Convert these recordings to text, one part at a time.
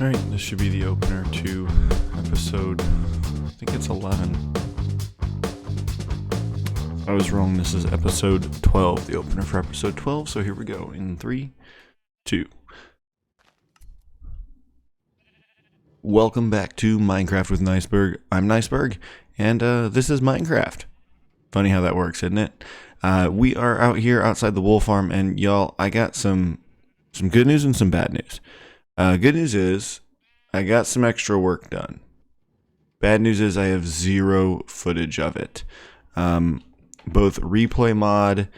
Alright, this should be the opener to episode, I think it's 11. I was wrong, this is episode 12, the opener for episode 12, so here we go, in 3, 2. Welcome back to Minecraft with Niceberg. I'm Niceberg, and this is Minecraft. Funny how that works, isn't it? We are out here outside the wool farm, and y'all, I got some good news and some bad news. Good news is, I got some extra work done. Bad news is I have zero footage of it. Both Replay Mod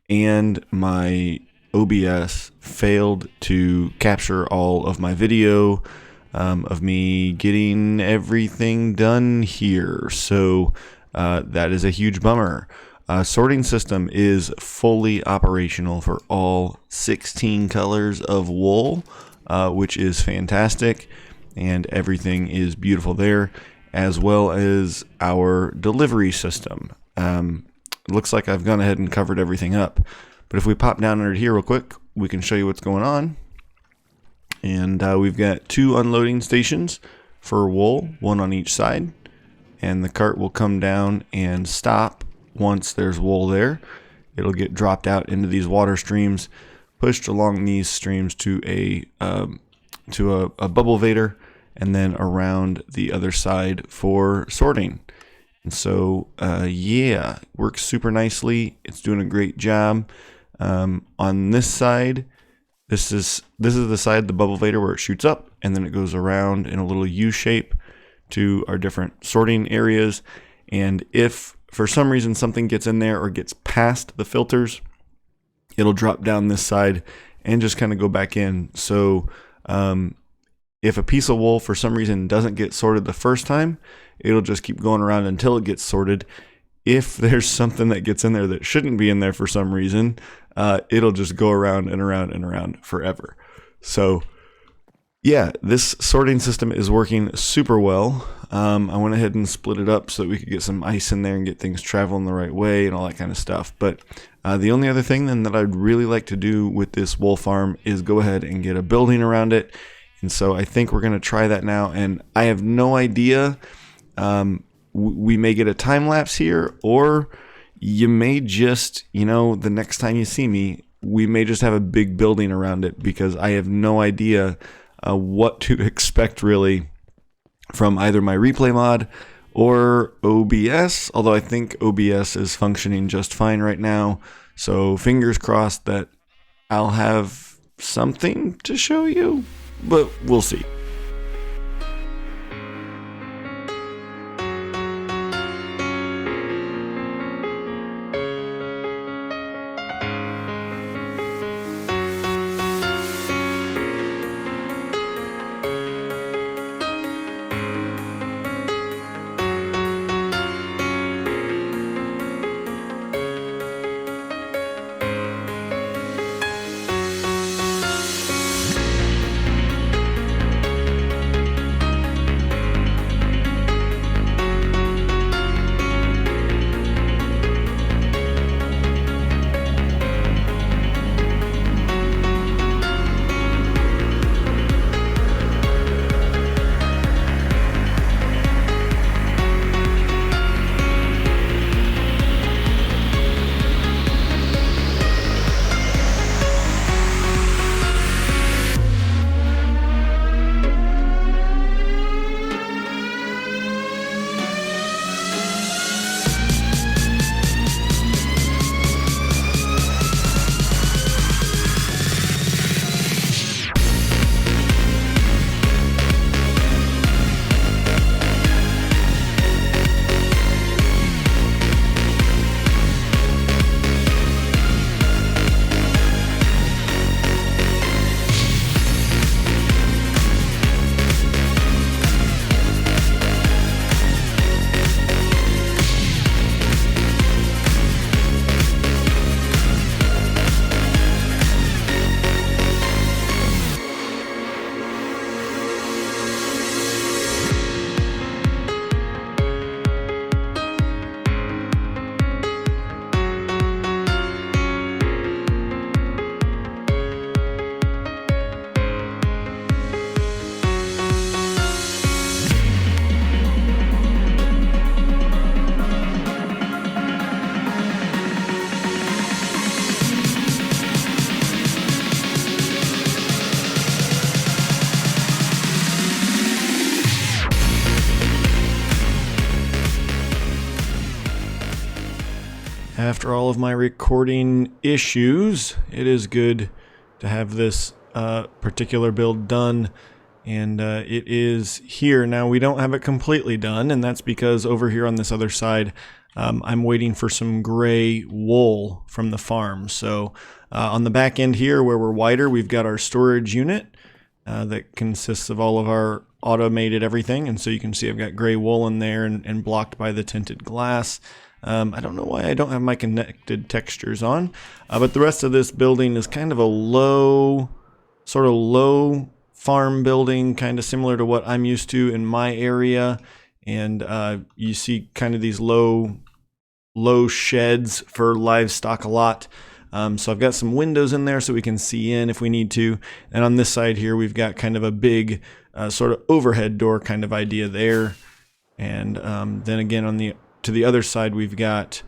and my OBS failed to capture all of my video of me getting everything done here. So that is a huge bummer. Sorting system is fully operational for all 16 colors of wool, which is fantastic, and everything is beautiful there, as well as our delivery system. Looks like I've gone ahead and covered everything up, but if we pop down under here real quick, we can show you what's going on. And we've got 2 unloading stations for wool, 1 on each side, and the cart will come down and stop once there's wool there. It'll get dropped out into these water streams, pushed along these streams to a bubble vader, and then around the other side for sorting. And so, yeah, works super nicely. It's doing a great job. On this side, this is the side, the bubble vader, where it shoots up, and then it goes around in a little U shape to our different sorting areas. And if for some reason something gets in there or gets past the filters, it'll drop down this side and just kind of go back in. So, if a piece of wool for some reason doesn't get sorted the first time, it'll just keep going around until it gets sorted. If there's something that gets in there that shouldn't be in there for some reason, it'll just go around and around and around forever. So, yeah, this sorting system is working super well. I went ahead and split it up so that we could get some ice in there and get things traveling the right way and all that kind of stuff. But the only other thing then that I'd really like to do with this wool farm is go ahead and get a building around it. And so I think we're going to try that now. And I have no idea. We may get a time lapse here, or you may just, the next time you see me, we may just have a big building around it, because I have no idea what to expect really from either my replay mod or OBS, although I think OBS is functioning just fine right now. So fingers crossed that I'll have something to show you, but we'll see. after all of my recording issues, it is good to have this particular build done, and it is here. Now, we don't have it completely done, and that's because over here on this other side, I'm waiting for some gray wool from the farm. So on the back end here where we're wider, we've got our storage unit that consists of all of our automated everything, and so you can see I've got gray wool in there and blocked by the tinted glass. I don't know why I don't have my connected textures on, but the rest of this building is kind of a low farm building, kind of similar to what I'm used to in my area. And you see kind of these low sheds for livestock a lot. So I've got some windows in there so we can see in if we need to. And on this side here, we've got kind of a big sort of overhead door kind of idea there. And then again to the other side, we've got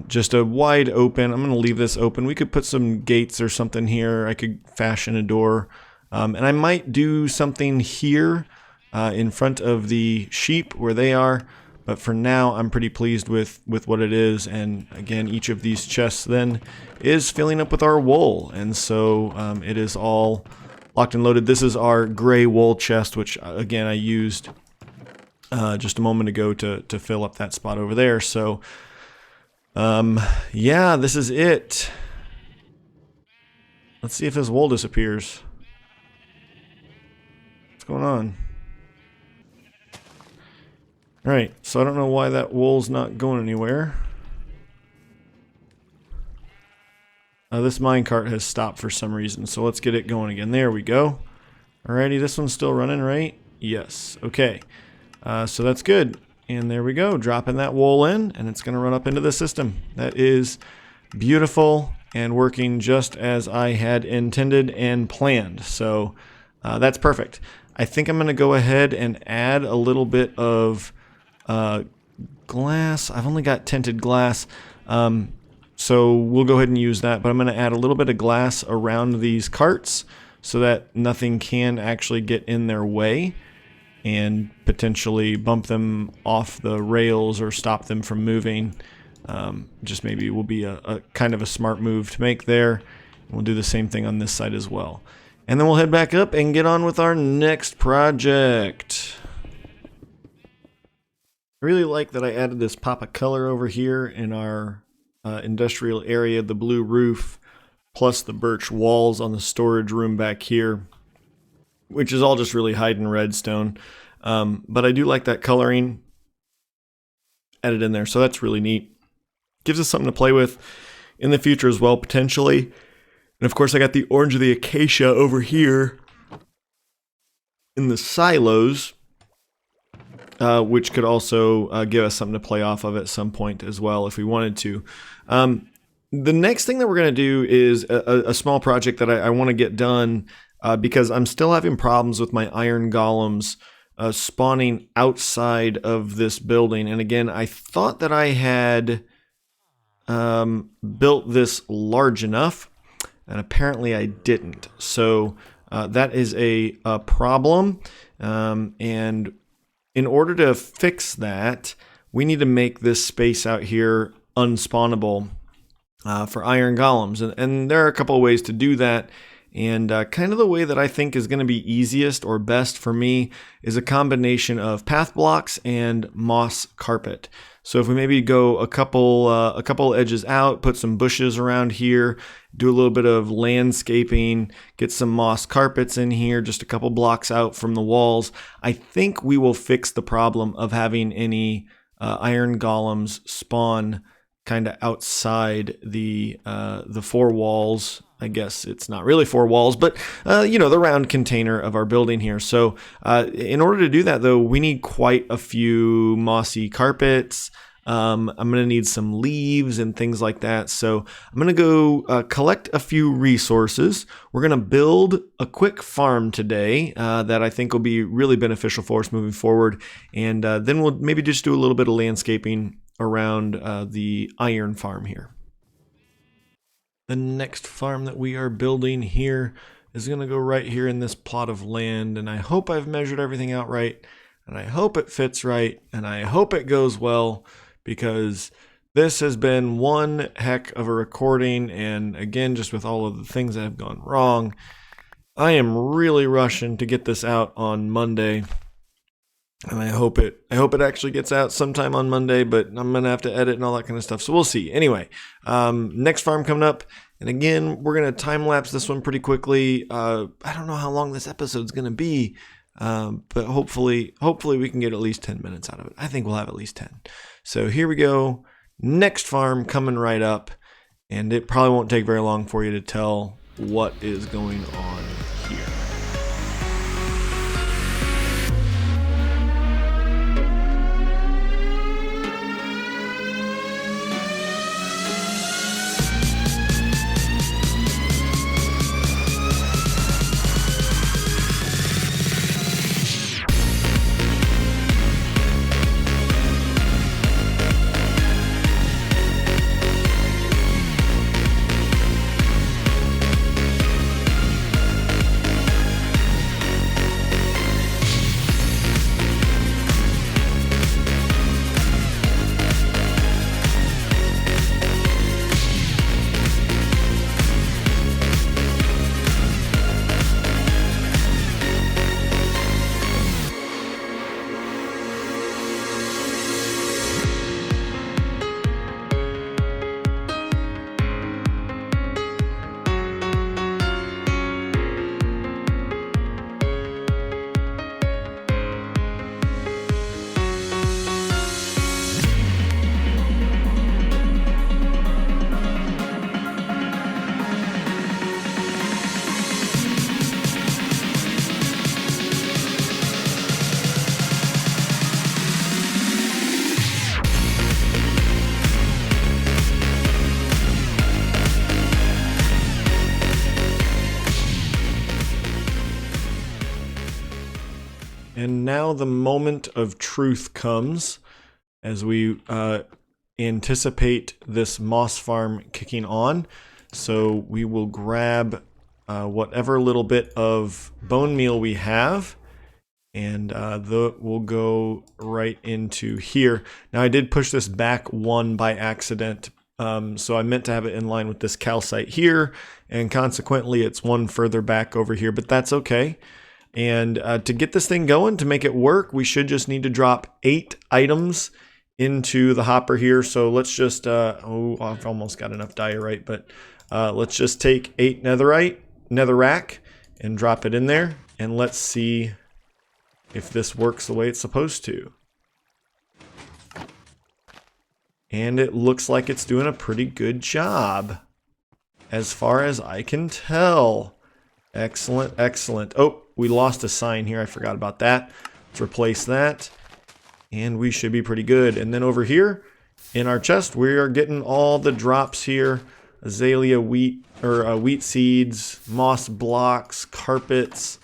just a wide open. I'm going to leave this open. We could put some gates or something here. I could fashion a door. And I might do something here in front of the sheep where they are. But for now, I'm pretty pleased with what it is. And again, each of these chests then is filling up with our wool. And so it is all locked and loaded. This is our gray wool chest, which again, I used just a moment ago to fill up that spot over there. So yeah, this is it. Let's see if this wool disappears. What's going on? Alright, so I don't know why that wool's not going anywhere. This minecart has stopped for some reason, so let's get it going again. There we go. Alrighty, this one's still running, right? Yes. Okay. So that's good. And there we go. Dropping that wool in, and it's going to run up into the system. That is beautiful and working just as I had intended and planned. So that's perfect. I think I'm going to go ahead and add a little bit of glass. I've only got tinted glass, so we'll go ahead and use that, but I'm going to add a little bit of glass around these carts so that nothing can actually get in their way and potentially bump them off the rails or stop them from moving. Just maybe will be a kind of a smart move to make there. We'll do the same thing on this side as well. And then we'll head back up and get on with our next project. I really like that I added this pop of color over here in our industrial area, the blue roof, plus the birch walls on the storage room back here, which is all just really hiding redstone. But I do like that coloring added in there, so that's really neat. Gives us something to play with in the future as well, potentially. And of course, I got the orange of the acacia over here in the silos, which could also give us something to play off of at some point as well if we wanted to. The next thing that we're going to do is a small project that I want to get done because I'm still having problems with my iron golems spawning outside of this building. And again, I thought that I had built this large enough, and apparently I didn't. So that is a problem, and in order to fix that, we need to make this space out here unspawnable for iron golems. And there are a couple of ways to do that. And kind of the way that I think is going to be easiest or best for me is a combination of path blocks and moss carpet. So if we maybe go a couple edges out, put some bushes around here, do a little bit of landscaping, get some moss carpets in here, just a couple blocks out from the walls, I think we will fix the problem of having any iron golems spawn kind of outside the four walls. I guess it's not really four walls, but the round container of our building here. So in order to do that, though, we need quite a few mossy carpets. I'm going to need some leaves and things like that. So I'm going to go collect a few resources. We're going to build a quick farm today that I think will be really beneficial for us moving forward. And then we'll maybe just do a little bit of landscaping around the iron farm here. The next farm that we are building here is going to go right here in this plot of land, and I hope I've measured everything out right, and I hope it fits right, and I hope it goes well, because This has been one heck of a recording, and again, just with all of the things that have gone wrong, I am really rushing to get this out on Monday. And I hope it actually gets out sometime on Monday, but I'm going to have to edit and all that kind of stuff. So we'll see. Anyway, next farm coming up. And again, we're going to time lapse this one pretty quickly. I don't know how long this episode's going to be, but hopefully we can get at least 10 minutes out of it. I think we'll have at least 10. So here we go. Next farm coming right up. And it probably won't take very long for you to tell what is going on here. And now the moment of truth comes as we anticipate this moss farm kicking on. So we will grab whatever little bit of bone meal we have, and we'll go right into here. Now I did push this back one by accident, so I meant to have it in line with this calcite here, and consequently it's one further back over here, but that's okay. And to get this thing going, to make it work, we should just need to drop 8 items into the hopper here. So let's just, I've almost got enough diorite, but let's just take 8 netherrack, and drop it in there. And let's see if this works the way it's supposed to. And it looks like it's doing a pretty good job, as far as I can tell. Excellent, excellent. Oh, we lost a sign here. I forgot about that. Let's replace that. And we should be pretty good. And then over here in our chest, we are getting all the drops here. Azalea wheat, or wheat seeds, moss blocks, carpets.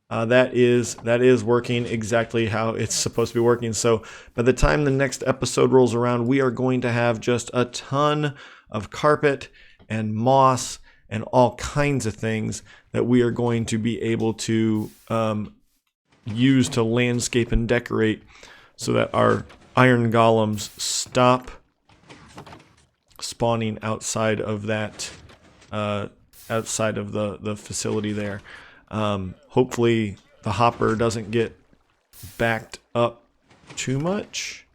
That is working exactly how it's supposed to be working. So by the time the next episode rolls around, we are going to have just a ton of carpet and moss and all kinds of things that we are going to be able to use to landscape and decorate, so that our iron golems stop spawning outside of that, outside of the facility there. Hopefully the hopper doesn't get backed up too much.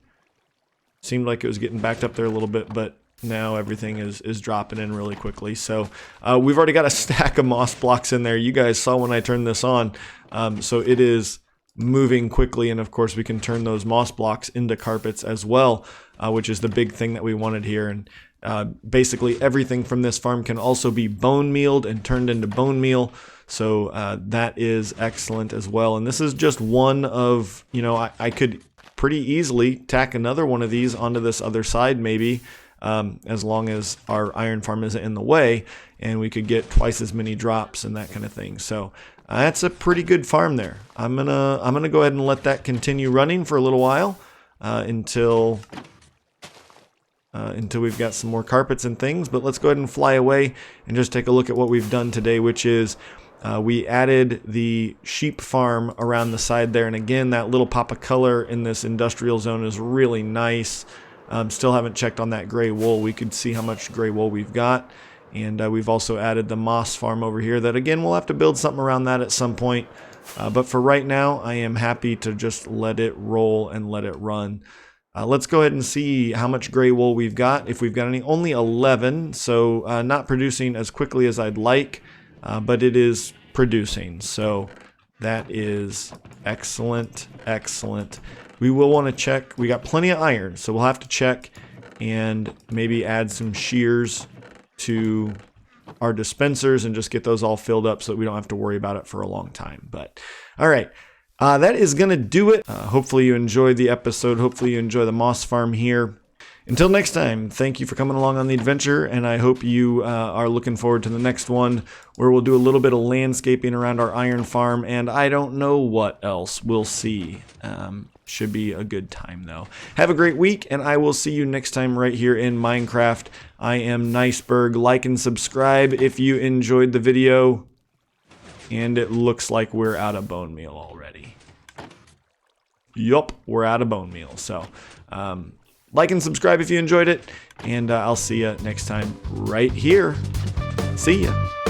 Seemed like it was getting backed up there a little bit, but now everything is dropping in really quickly. So we've already got a stack of moss blocks in there. You guys saw when I turned this on. So it is moving quickly, and of course we can turn those moss blocks into carpets as well, which is the big thing that we wanted here. And basically everything from this farm can also be bone mealed and turned into bone meal. So that is excellent as well. And this is just one of, I could pretty easily tack another one of these onto this other side maybe, as long as our iron farm isn't in the way, and we could get twice as many drops and that kind of thing. So that's a pretty good farm there. I'm gonna go ahead and let that continue running for a little while, until we've got some more carpets and things. But let's go ahead and fly away and just take a look at what we've done today, which is we added the sheep farm around the side there. And again, that little pop of color in this industrial zone is really nice. Still haven't checked on that gray wool. We could see how much gray wool we've got. And we've also added the moss farm over here that, again, we'll have to build something around that at some point. But for right now, I am happy to just let it roll and let it run. Let's go ahead and see how much gray wool we've got. If we've got any, only 11, so not producing as quickly as I'd like, but it is producing. So that is excellent, excellent. We will want to check. We got plenty of iron, so we'll have to check and maybe add some shears to our dispensers and just get those all filled up so that we don't have to worry about it for a long time. But all right, that is going to do it. Hopefully you enjoyed the episode. Hopefully you enjoy the moss farm here. Until next time, thank you for coming along on the adventure, and I hope you are looking forward to the next one where we'll do a little bit of landscaping around our iron farm, and I don't know what else. We'll see. Should be a good time, though. Have a great week, and I will see you next time right here in Minecraft. I am Niceberg. Like and subscribe if you enjoyed the video. And it looks like we're out of bone meal already. Yup, we're out of bone meal. So, like and subscribe if you enjoyed it, and I'll see you next time right here. See ya.